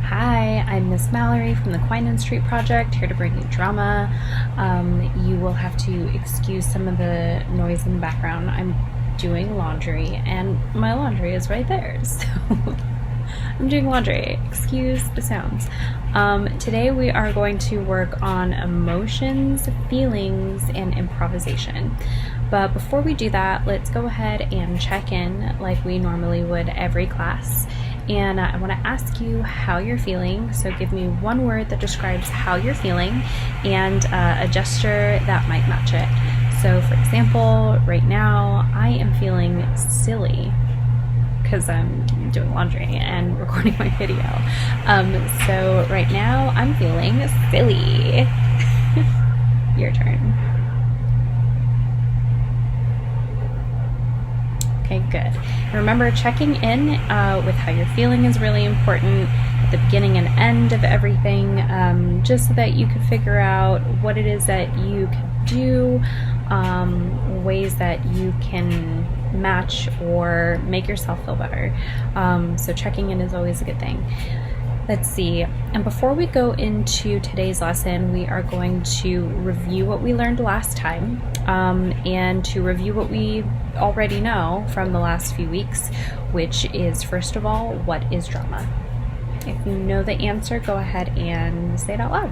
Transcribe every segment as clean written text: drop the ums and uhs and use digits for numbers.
Hi, I'm Miss Mallory from the Quine Street Project, here to bring you drama. You will have to excuse some of the noise in the background. I'm doing laundry, and my laundry is right there, so I'm doing laundry. Excuse the sounds. Today we are going to work on emotions, feelings, and improvisation. But before we do that, let's go ahead and check in like we normally would every class. And I want to ask you how you're feeling. So give me one word that describes how you're feeling and a gesture that might match it. So for example, right now I am feeling silly because I'm doing laundry and recording my video. So right now I'm feeling silly. Your turn. Okay, good. Remember, checking in with how you're feeling is really important at the beginning and end of everything, just so that you can figure out what it is that you can do, ways that you can match or make yourself feel better. So checking in is always a good thing. Let's see. And before we go into today's lesson, we are going to review what we learned last time, and to review what we already know from the last few weeks, which is, first of all, what is drama? If you know the answer, go ahead and say it out loud.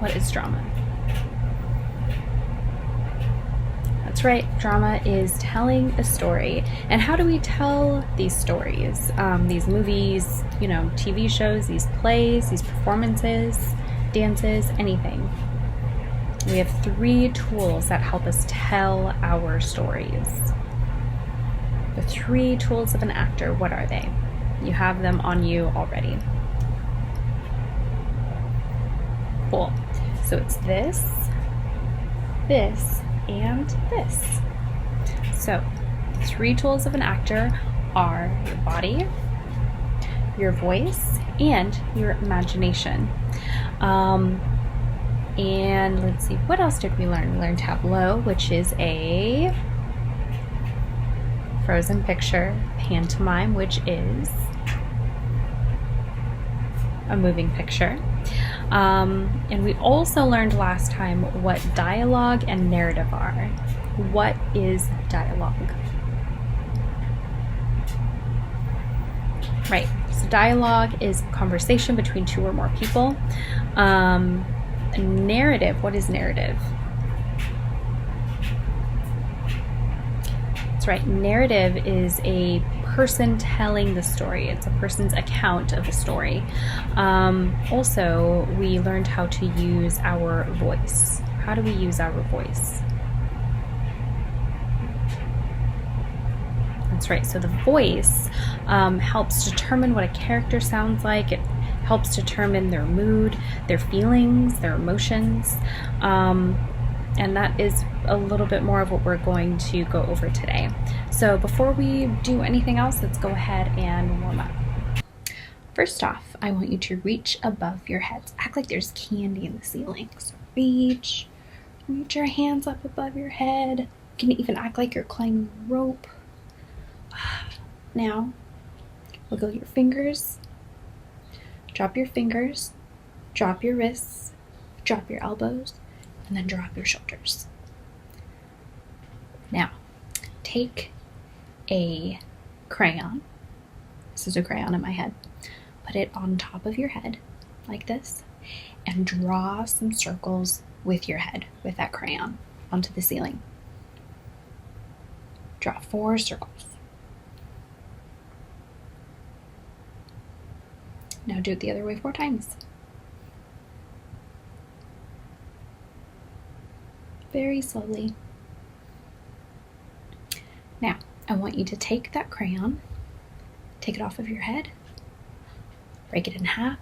What is drama? That's right, drama is telling a story. And how do we tell these stories? These movies, TV shows, these plays, these performances, dances, anything. We have 3 tools that help us tell our stories. The 3 tools of an actor, what are they? You have them on you already. Cool. So it's this, and this. So, the 3 tools of an actor are your body, your voice, and your imagination. And let's see, what else did we learn? We learned tableau, which is a frozen picture, pantomime, which is a moving picture. And we also learned last time what dialogue and narrative are. What is dialogue? Right, so dialogue is conversation between 2 or more people. Narrative, what is narrative? That's right, narrative is a person telling the story. It's a person's account of the story. Also, we learned how to use our voice. How do we use our voice? That's right, so the voice helps determine what a character sounds like. It helps determine their mood, their feelings, their emotions. And that is a little bit more of what we're going to go over today. So before we do anything else, let's go ahead and warm up. First off, I want you to reach above your heads. Act like there's candy in the ceiling. So reach your hands up above your head. You can even act like you're climbing a rope. Now, wiggle your fingers. Drop your fingers. Drop your wrists. Drop your elbows. And then drop your shoulders. Now, take a crayon. This is a crayon in my head. Put it on top of your head, like this, and draw some circles with your head, with that crayon, onto the ceiling. Draw 4 circles. Now do it the other way 4 times. Very slowly. Now, I want you to take that crayon, take it off of your head, break it in half,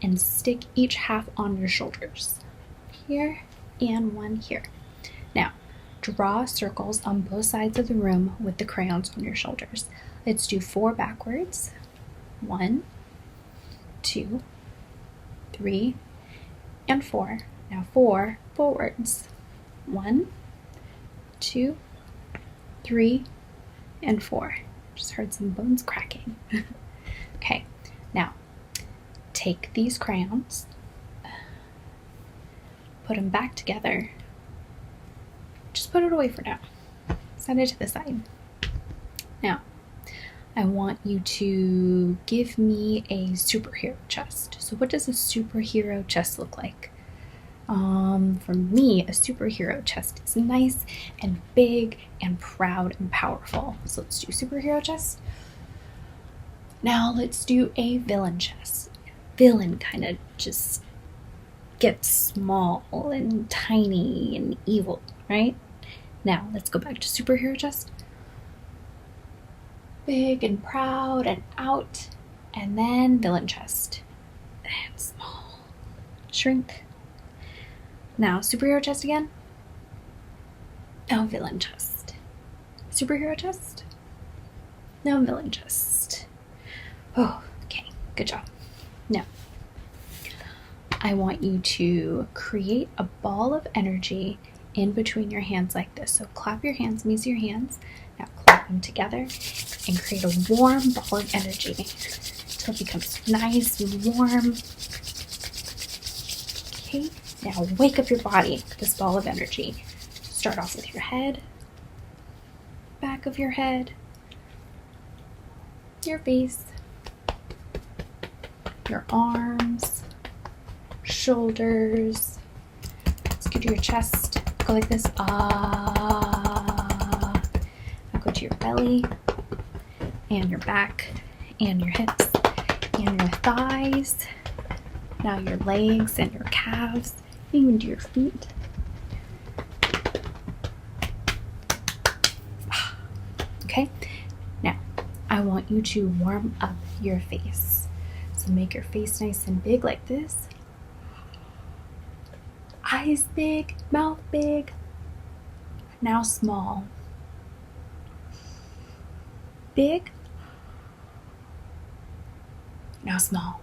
and stick each half on your shoulders. Here and one here. Now, draw circles on both sides of the room with the crayons on your shoulders. Let's do 4 backwards. 1, 2, 3, and 4. Now 4 forwards. 1, 2, 3, and 4. Just heard some bones cracking. Okay, now take these crayons, put them back together. Just put it away for now. Set it to the side. Now, I want you to give me a superhero chest. So what does a superhero chest look like? For me, a superhero chest is nice and big and proud and powerful. So let's do superhero chest. Now let's do a villain chest. Villain kind of just gets small and tiny and evil, right? Now let's go back to superhero chest. Big and proud and out, and then villain chest. And small. Shrink. Now superhero chest again. Now villain chest. Superhero chest. Now villain chest. Oh, okay, good job. Now, I want you to create a ball of energy in between your hands like this. So clap your hands, use your hands. Now clap them together and create a warm ball of energy until it becomes nice and warm. Okay, now wake up your body with this ball of energy. Start off with your head, back of your head, your face, your arms, shoulders. Let's go to your chest. Go like this. Ah. Now go to your belly and your back and your hips and your thighs. Now your legs and your calves. Even to your feet. Okay. Now I want you to warm up your face. So make your face nice and big like this. Eyes big, mouth big. Now small. Big. Now small.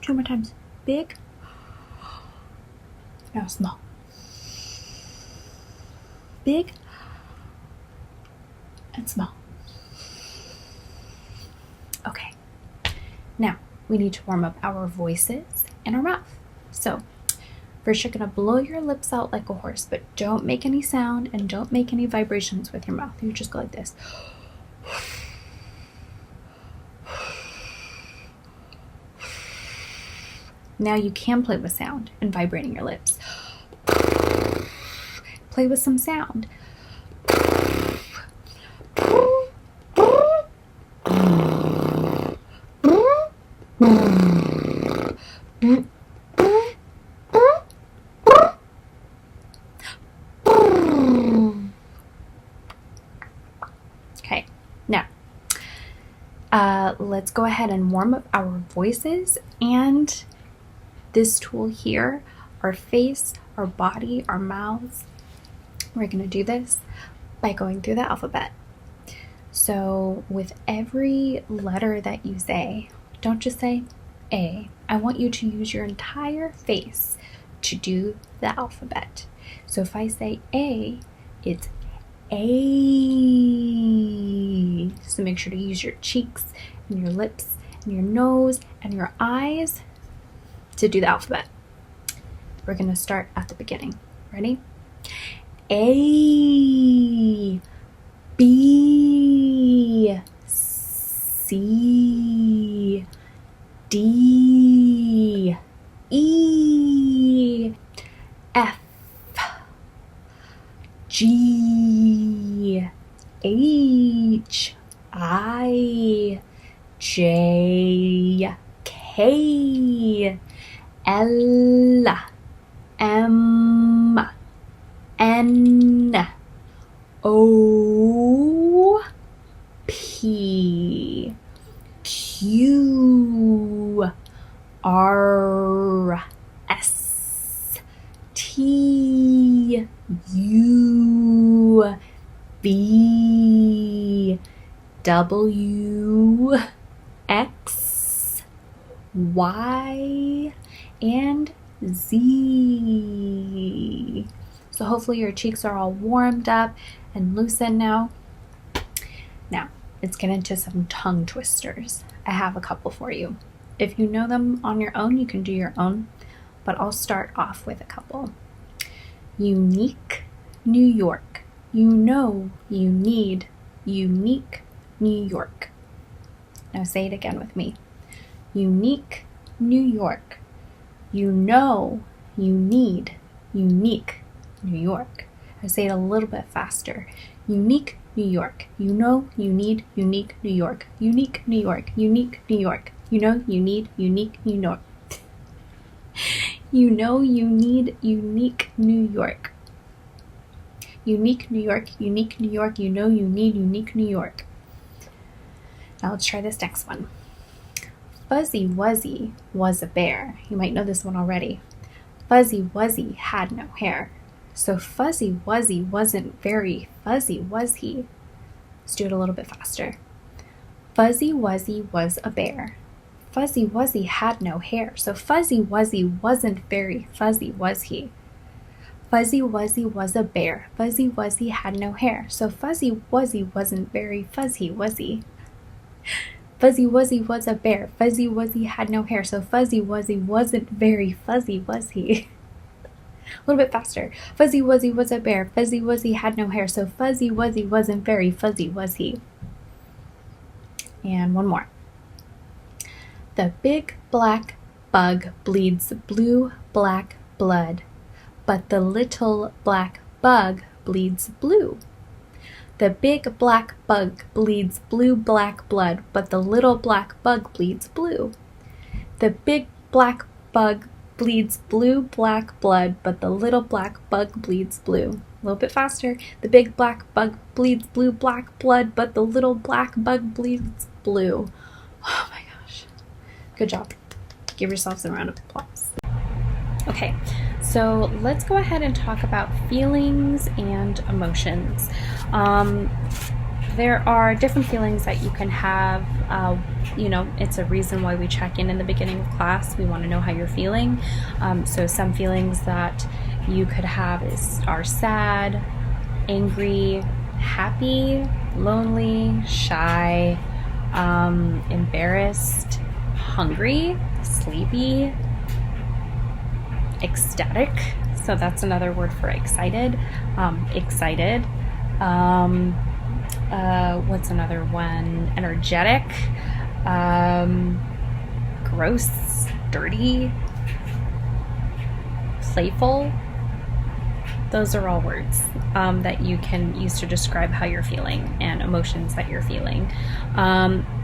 2 more times. Big. Now small. Big. And small. Okay. Now, we need to warm up our voices and our mouth. So, first you're going to blow your lips out like a horse, but don't make any sound and don't make any vibrations with your mouth. You just go like this. Now you can play with sound and vibrating your lips. Play with some sound. Okay, now let's go ahead and warm up our voices and this tool here, our face, our body, our mouths. We're going to do this by going through the alphabet. So with every letter that you say, don't just say A. I want you to use your entire face to do the alphabet. So if I say A, it's A. So make sure to use your cheeks and your lips and your nose and your eyes to do the alphabet. We're going to start at the beginning. Ready? A, B, C, D, E, F, G, H, I, J, K, L, M, N, O, P, Q, R, S, T, U, V, W, X, Y, and Z. So hopefully your cheeks are all warmed up and loosened now. Now, let's get into some tongue twisters. I have a couple for you. If you know them on your own, you can do your own, but I'll start off with a couple. Unique New York. You know you need unique New York. Now say it again with me. Unique New York. You know you need unique New York. I say it a little bit faster. Unique New York. You know you need unique New York. Unique New York. Unique New York. You know you need unique New York. You know you need unique New York. Unique New York. Unique New York. You know you need unique New York. Now let's try this next one. Fuzzy Wuzzy was a bear. You might know this one already. Fuzzy Wuzzy had no hair. So Fuzzy Wuzzy wasn't very fuzzy, was he? Let's do it a little bit faster. Fuzzy Wuzzy was a bear. Fuzzy Wuzzy had no hair. So Fuzzy Wuzzy wasn't very fuzzy, was he? Fuzzy Wuzzy was a bear. Fuzzy Wuzzy had no hair. So Fuzzy Wuzzy wasn't very fuzzy, was he? Fuzzy Wuzzy was a bear. Fuzzy Wuzzy had no hair. So Fuzzy Wuzzy wasn't very fuzzy, was he? A little bit faster. Fuzzy Wuzzy was a bear. Fuzzy Wuzzy had no hair. So Fuzzy Wuzzy wasn't very fuzzy, was he? And one more. The big black bug bleeds blue black blood, but the little black bug bleeds blue. The big black bug bleeds blue black blood, but the little black bug bleeds blue. The big black bug bleeds blue black blood, but the little black bug bleeds blue. A little bit faster. The big black bug bleeds blue black blood, but the little black bug bleeds blue. Oh my gosh. Good job. Give yourselves a round of applause. Okay, so let's go ahead and talk about feelings and emotions. There are different feelings that you can have. It's a reason why we check in the beginning of class. We want to know how you're feeling. So some feelings that you could have are sad, angry, happy, lonely, shy, embarrassed, hungry, sleepy, ecstatic. So that's another word for excited. Excited. What's another one? Energetic, gross, dirty, playful. Those are all words that you can use to describe how you're feeling and emotions that you're feeling.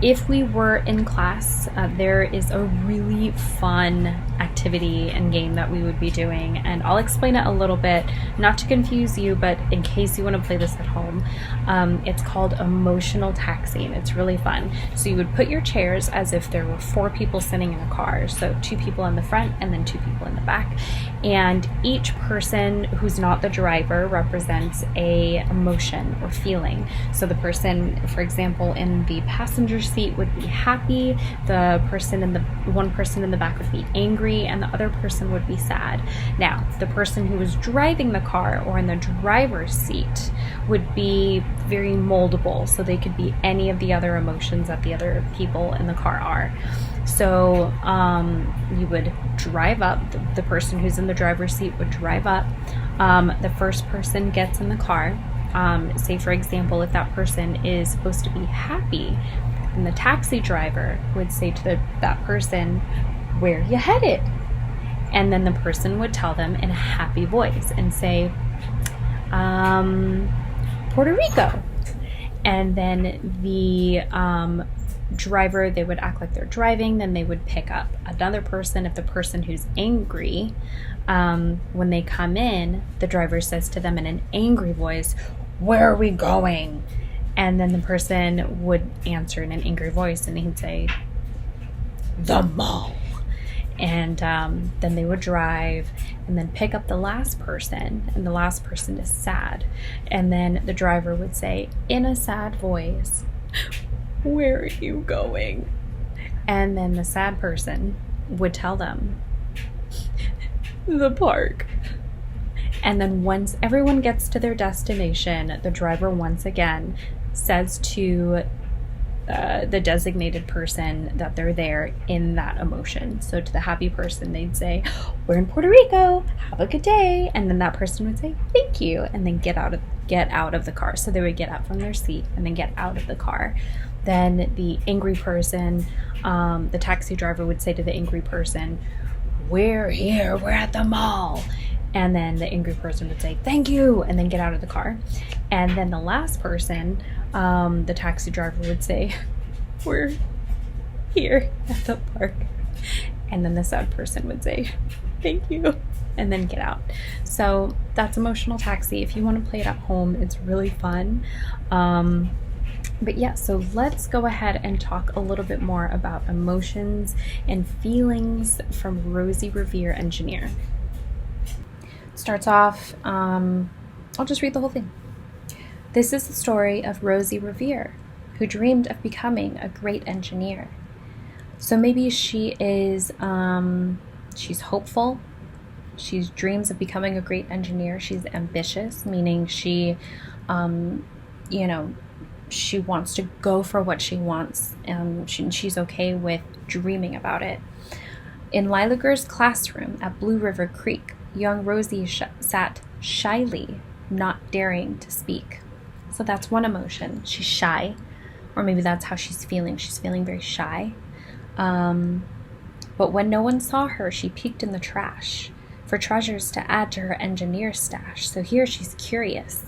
If we were in class, there is a really fun activity and game that we would be doing, and I'll explain it a little bit, not to confuse you, but in case you want to play this at home. It's called emotional taxiing. It's really fun. So you would put your chairs as if there were 4 people sitting in a car, so 2 people in the front and then 2 people in the back, and each person who's not the driver represents a emotion or feeling. So the person, for example, in the passenger seat would be happy, one person in the back would be angry, and the other person would be sad. Now, the person who was driving the car or in the driver's seat would be very moldable, so they could be any of the other emotions that the other people in the car are. So you would drive up, the person who's in the driver's seat would drive up. The first person gets in the car. Say, for example, if that person is supposed to be happy, then the taxi driver would say to that person, "Where you headed?" And then the person would tell them in a happy voice and say, "Puerto Rico." And then the driver, they would act like they're driving, then they would pick up another person. If the person who's angry, when they come in, the driver says to them in an angry voice, "Where are we going?" And then the person would answer in an angry voice, and he'd say, "The mall." And then they would drive and then pick up the last person, and the last person is sad. And then the driver would say in a sad voice, "Where are you going?" And then the sad person would tell them, "The park." And then once everyone gets to their destination, the driver once again says to the designated person that they're there in that emotion. So to the happy person, they'd say, "We're in Puerto Rico, have a good day," and then that person would say, "Thank you," and then get out of the car. So they would get up from their seat and then get out of the car. Then the angry person, the taxi driver would say to the angry person, "We're here, we're at the mall." And then the angry person would say, "Thank you," and then get out of the car. And then the last person, the taxi driver would say, "We're here at the park." And then the sad person would say, "Thank you," and then get out. So that's Emotional Taxi. If you want to play it at home, it's really fun. But yeah, so let's go ahead and talk a little bit more about emotions and feelings from Rosie Revere, engineer. Starts off, I'll just read the whole thing. This is the story of Rosie Revere, who dreamed of becoming a great engineer. So maybe she is, she's hopeful. She dreams of becoming a great engineer. She's ambitious, meaning she, she wants to go for what she wants, and she's okay with dreaming about it. In Lilager's classroom at Blue River Creek, young Rosie sat shyly, not daring to speak. So that's one emotion. She's shy, or maybe that's how she's feeling. She's feeling very shy. But when no one saw her, she peeked in the trash for treasures to add to her engineer stash. So here she's curious.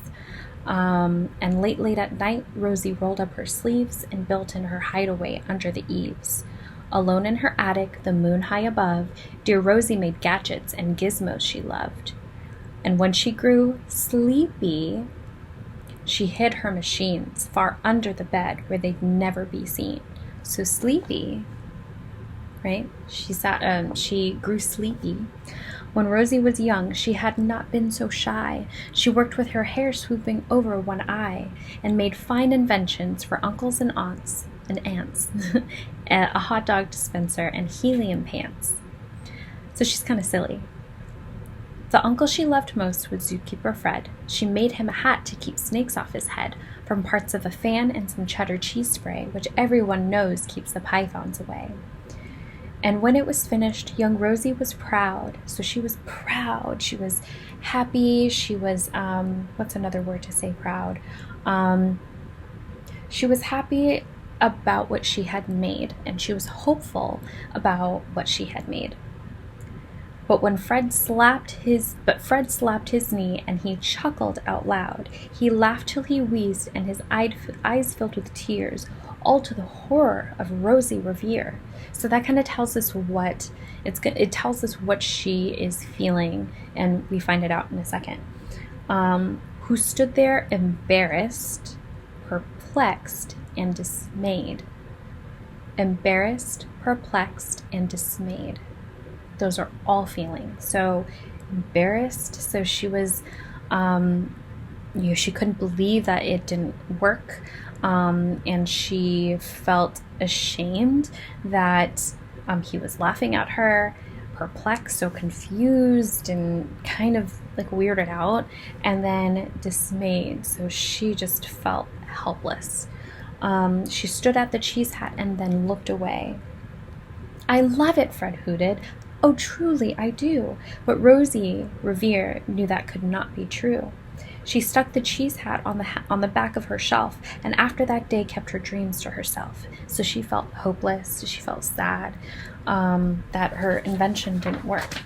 And late at night, Rosie rolled up her sleeves and built in her hideaway under the eaves. Alone in her attic, the moon high above, dear Rosie made gadgets and gizmos she loved. And when she grew sleepy, she hid her machines far under the bed where they'd never be seen. So sleepy, right? She grew sleepy. When Rosie was young, she had not been so shy. She worked with her hair swooping over one eye and made fine inventions for uncles and aunts and ants, a hot dog dispenser and helium pants. So she's kind of silly. The uncle she loved most was Zookeeper Fred. She made him a hat to keep snakes off his head from parts of a fan and some cheddar cheese spray, which everyone knows keeps the pythons away. And when it was finished, young Rosie was proud. So she was proud. She was happy. She was, what's another word to say proud? She was happy about what she had made, and she was hopeful about what she had made. But Fred slapped his knee and he chuckled out loud. He laughed till he wheezed and his eyes filled with tears, all to the horror of Rosie Revere. So that kind of tells us it tells us what she is feeling, and we find it out in a second. Who stood there embarrassed, perplexed, and dismayed. Embarrassed, perplexed, and dismayed. Those are all feelings. So embarrassed, so she was, she couldn't believe that it didn't work, and she felt ashamed that he was laughing at her. Perplexed, so confused and kind of like weirded out, and then dismayed, so she just felt helpless. She stood at the cheese hat and then looked away. "I love it," Fred hooted. "Oh, truly, I do." But Rosie Revere knew that could not be true. She stuck the cheese hat on the back of her shelf, and after that day kept her dreams to herself. So she felt hopeless. She felt sad that her invention didn't work.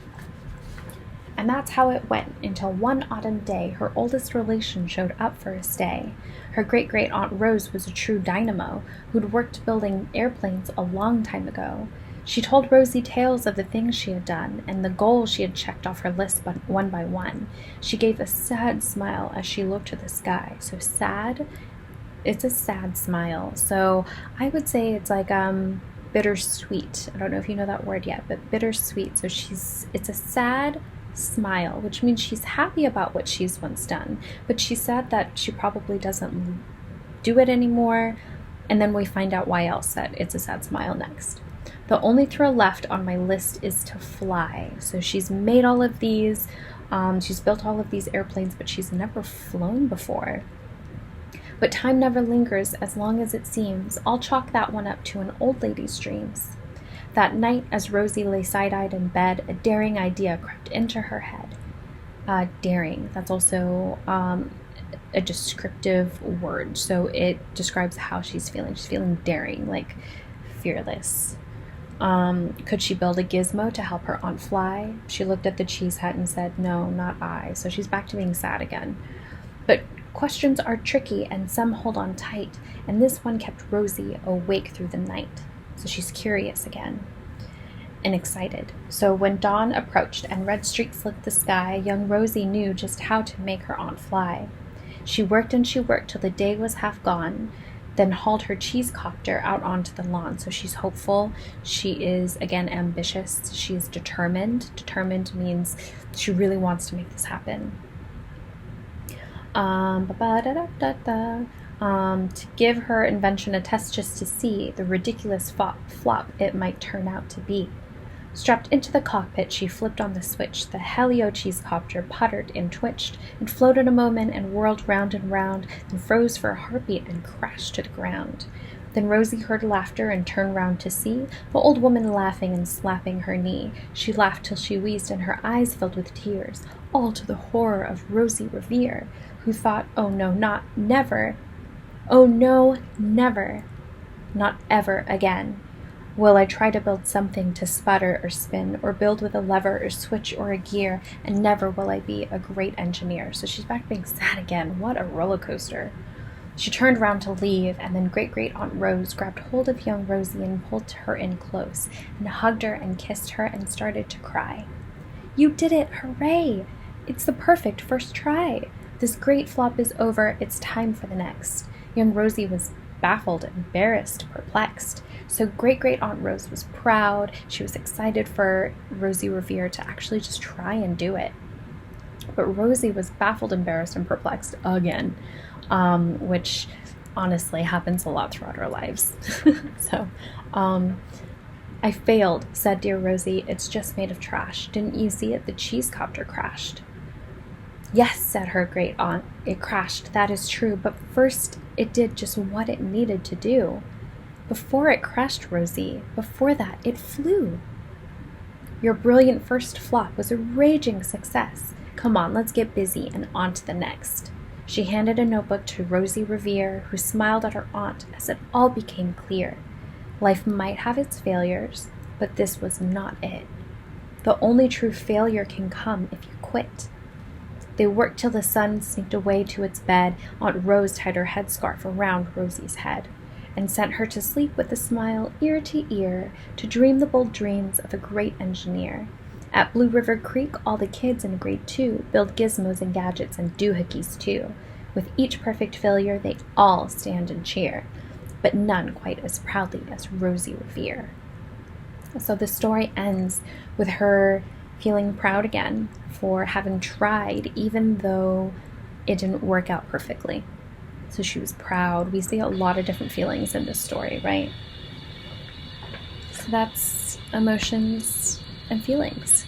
And that's how it went until one autumn day her oldest relation showed up for a stay. Her great-great-aunt Rose was a true dynamo who'd worked building airplanes a long time ago. She told Rosie tales of the things she had done and the goals she had checked off her list one by one. She gave a sad smile as she looked to the sky. So sad, it's a sad smile. So I would say it's like bittersweet. I don't know if you know that word yet, but bittersweet. So it's a sad smile, which means she's happy about what she's once done, but she's sad that she probably doesn't do it anymore. And then we find out why else that it's a sad smile next. The only thrill left on my list is to fly. So she's made all of these, she's built all of these airplanes, but she's never flown before. But time never lingers as long as it seems. I'll chalk that one up to an old lady's dreams. That night, as Rosie lay side-eyed in bed, a daring idea crept into her head. Daring, that's also a descriptive word, so it describes how she's feeling. She's feeling daring, like fearless. Could she build a gizmo to help her aunt fly? She looked at the cheese hut and said, no, not I. So she's back to being sad again. But questions are tricky and some hold on tight, and this one kept Rosie awake through the night. So she's curious again and excited. So when dawn approached and red streaks lit the sky, young Rosie knew just how to make her aunt fly. She worked and she worked till the day was half gone, then hauled her cheese copter out onto the lawn. So she's hopeful. She is, again, ambitious. She is determined. Determined means she really wants to make this happen. To give her invention a test just to see the ridiculous flop it might turn out to be. Strapped into the cockpit, she flipped on the switch. The helio cheese copter puttered and twitched, and floated a moment and whirled round and round, then froze for a heartbeat and crashed to the ground. Then Rosie heard laughter and turned round to see the old woman laughing and slapping her knee. She laughed till she wheezed and her eyes filled with tears, all to the horror of Rosie Revere, who thought, oh no, never, not ever again. Will I try to build something to sputter or spin, or build with a lever or switch or a gear, and never will I be a great engineer. So she's back being sad again. What a roller coaster. She turned round to leave, and then Great-Great-Aunt Rose grabbed hold of young Rosie and pulled her in close, and hugged her and kissed her and started to cry. You did it! Hooray! It's the perfect first try! This great flop is over. It's time for the next. Young Rosie was baffled, embarrassed, perplexed. So Great-Great-Aunt Rose was proud. She was excited for Rosie Revere to actually just try and do it. But Rosie was baffled, embarrassed, and perplexed again, which honestly happens a lot throughout our lives. I failed, said dear Rosie. It's just made of trash. Didn't you see it? The cheese copter crashed. Yes, said her great aunt. It crashed, that is true, but first it did just what it needed to do. Before it crashed, Rosie, before that, it flew. Your brilliant first flop was a raging success. Come on, let's get busy and on to the next. She handed a notebook to Rosie Revere, who smiled at her aunt as it all became clear. Life might have its failures, but this was not it. The only true failure can come if you quit. They worked till the sun sneaked away to its bed. Aunt Rose tied her headscarf around Rosie's head and sent her to sleep with a smile ear to ear, to dream the bold dreams of a great engineer. At Blue River Creek, all the kids in grade 2 build gizmos and gadgets and doohickeys too. With each perfect failure, they all stand and cheer, but none quite as proudly as Rosie Revere. So the story ends with her feeling proud again for having tried, even though it didn't work out perfectly. So she was proud. We see a lot of different feelings in this story, right? So that's emotions and feelings.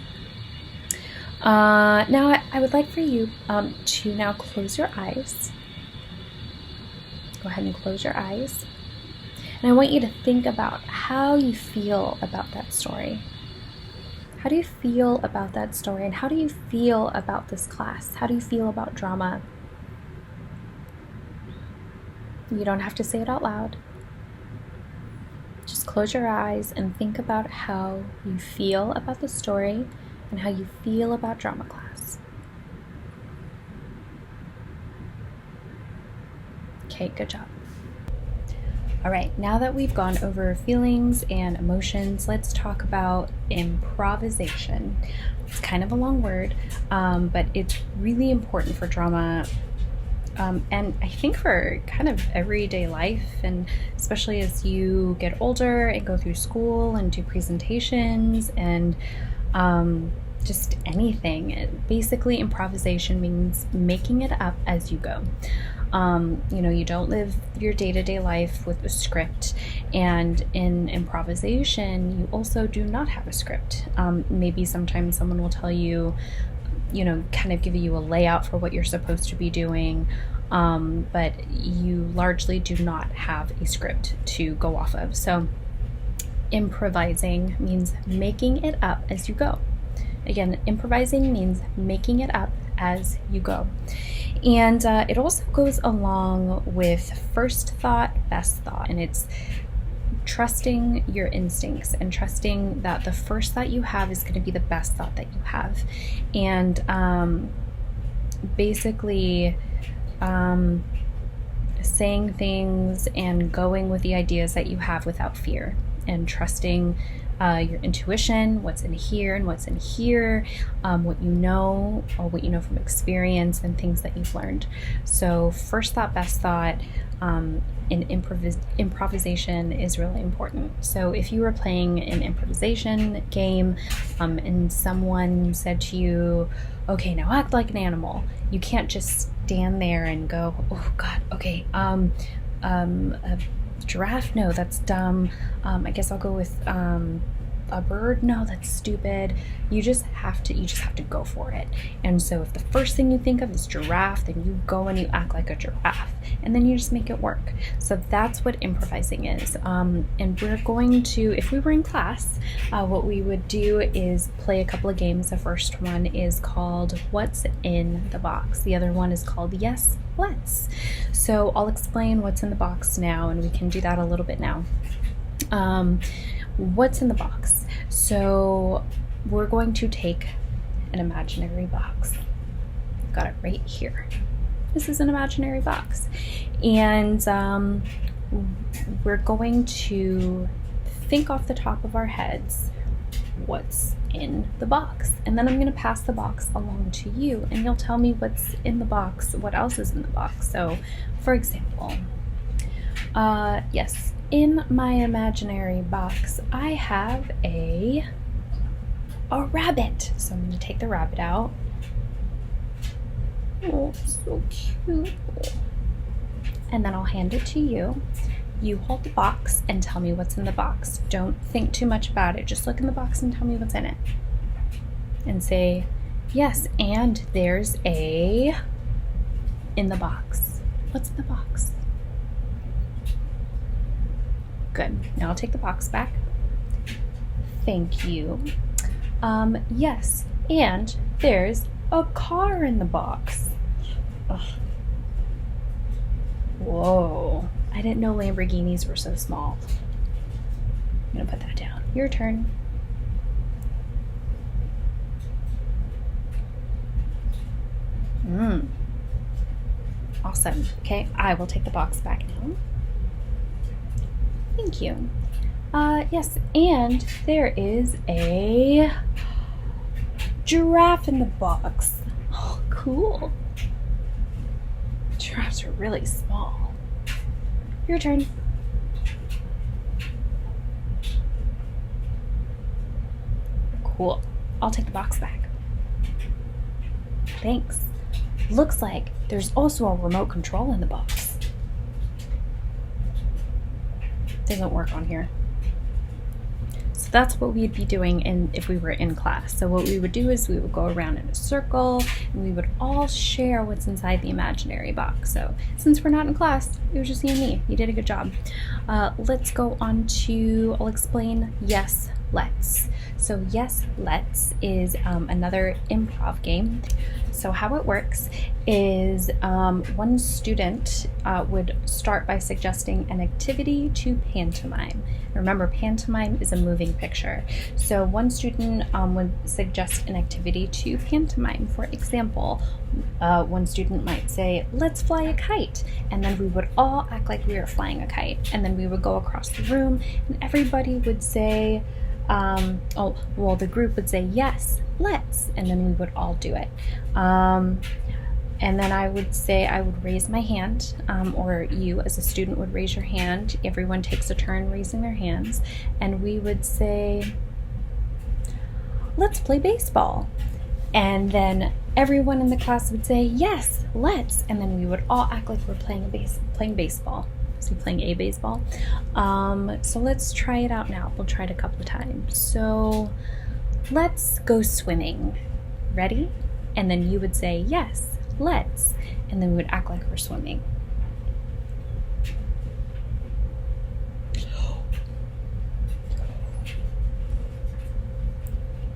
Now I would like for you to now close your eyes. Go ahead and close your eyes. And I want you to think about how you feel about that story. How do you feel about that story? And how do you feel about this class? How do you feel about drama? You don't have to say it out loud. Just close your eyes and think about how you feel about the story and how you feel about drama class. Okay, good job. All right, now that we've gone over feelings and emotions, let's talk about improvisation. It's kind of a long word, but it's really important for drama, and I think for kind of everyday life, and especially as you get older and go through school and do presentations and just anything. Basically, improvisation means making it up as you go. You don't live your day-to-day life with a script, and in improvisation you also do not have a script. Maybe sometimes someone will tell you, kind of give you a layout for what you're supposed to be doing, but you largely do not have a script to go off of. So improvising means making it up as you go. Again, improvising means making it up as you go. And it also goes along with first thought, best thought, and it's trusting your instincts and trusting that the first thought you have is going to be the best thought that you have. And basically saying things and going with the ideas that you have without fear, and trusting your intuition, what's in here and what's in here, what you know, or what you know from experience and things that you've learned. So first thought, best thought in improvisation is really important. So if you were playing an improvisation game and someone said to you, okay, now act like an animal, you can't just stand there and go, oh God, okay, a giraffe? No, that's dumb. I guess I'll go with a bird? No, that's stupid. You just have to go for it. And so if the first thing you think of is giraffe, then you go and you act like a giraffe, and then you just make it work. So that's what improvising is. And we're going to, if we were in class, what we would do is play a couple of games. The first one is called What's in the Box. The other one is called Yes, Let's. So I'll explain what's in the box now, and we can do that a little bit now. What's in the box? So we're going to take an imaginary box. Got it right here. This is an imaginary box. And we're going to think off the top of our heads what's in the box. And then I'm going to pass the box along to you, and you'll tell me what's in the box, what else is in the box. So, for example, yes, in my imaginary box, I have a rabbit. So I'm going to take the rabbit out. Oh, so cute. And then I'll hand it to you. You hold the box and tell me what's in the box. Don't think too much about it. Just look in the box and tell me what's in it. And say, yes, and there's a in the box. What's in the box? Good. Now I'll take the box back. Thank you. Yes, and there's a car in the box. Ugh. Whoa. I didn't know Lamborghinis were so small. I'm gonna put that down. Your turn. Awesome. Okay, I will take the box back now. Thank you. Yes, and there is a giraffe in the box. Oh, cool. Giraffes are really small. Your turn. Cool. I'll take the box back. Thanks. Looks like there's also a remote control in the box. Doesn't work on here. So that's what we'd be doing if we were in class. So what we would do is we would go around in a circle and we would all share what's inside the imaginary box. So since we're not in class, it was just you and me. You did a good job. Let's go on to, I'll explain Yes, Let's. So Yes, Let's is another improv game. So how it works is one student would start by suggesting an activity to pantomime. Remember, pantomime is a moving picture. So one student would suggest an activity to pantomime. For example, one student might say, let's fly a kite. And then we would all act like we were flying a kite. And then we would go across the room and everybody would say, the group would say, yes, let's, and then we would all do it. And then I would raise my hand, or you as a student would raise your hand. Everyone takes a turn raising their hands, and we would say, let's play baseball. And then everyone in the class would say, yes, let's, and then we would all act like we're playing baseball. So playing a baseball. So let's try it out now. We'll try it a couple of times. So let's go swimming. Ready? And then you would say, yes, let's, and then we would act like we're swimming.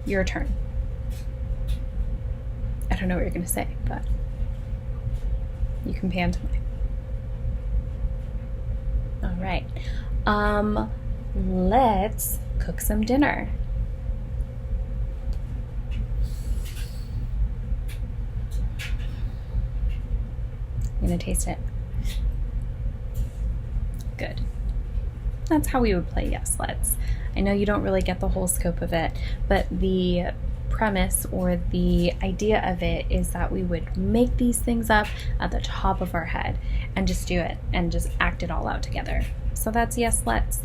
Your turn. I don't know what you're going to say, but you can pantomime. All right. Let's cook some dinner. I'm going to taste it. Good. That's how we would play Yes, Let's. I know you don't really get the whole scope of it, but the premise or the idea of it is that we would make these things up at the top of our head and just do it and just act it all out together. So that's Yes, Let's.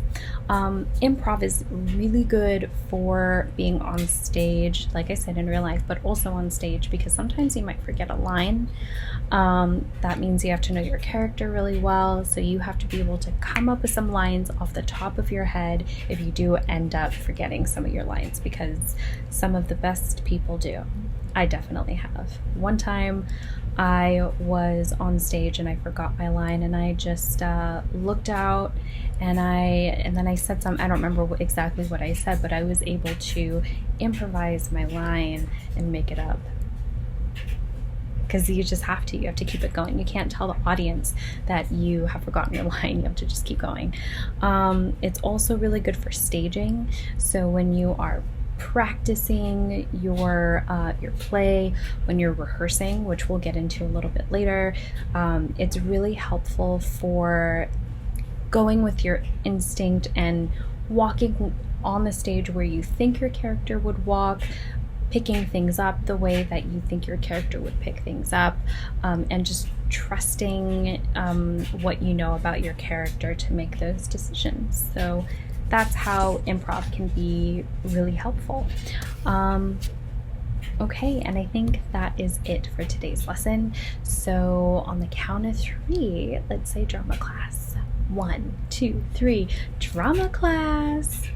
Improv is really good for being on stage, like I said, in real life, but also on stage, because sometimes you might forget a line. That means you have to know your character really well, so you have to be able to come up with some lines off the top of your head if you do end up forgetting some of your lines, because some of the best people do. I definitely have. One time I was on stage and I forgot my line, and I just looked out and then I said something. I don't remember exactly what I said, but I was able to improvise my line and make it up. Because you just have to. You have to keep it going. You can't tell the audience that you have forgotten your line. You have to just keep going. It's also really good for staging. So when you are practicing your play, when you're rehearsing, which we'll get into a little bit later, it's really helpful for going with your instinct and walking on the stage where you think your character would walk, picking things up the way that you think your character would pick things up, and just trusting what you know about your character to make those decisions. So that's how improv can be really helpful. Okay, and I think that is it for today's lesson. So on the count of 3, let's say drama class. 1, 2, 3, drama class.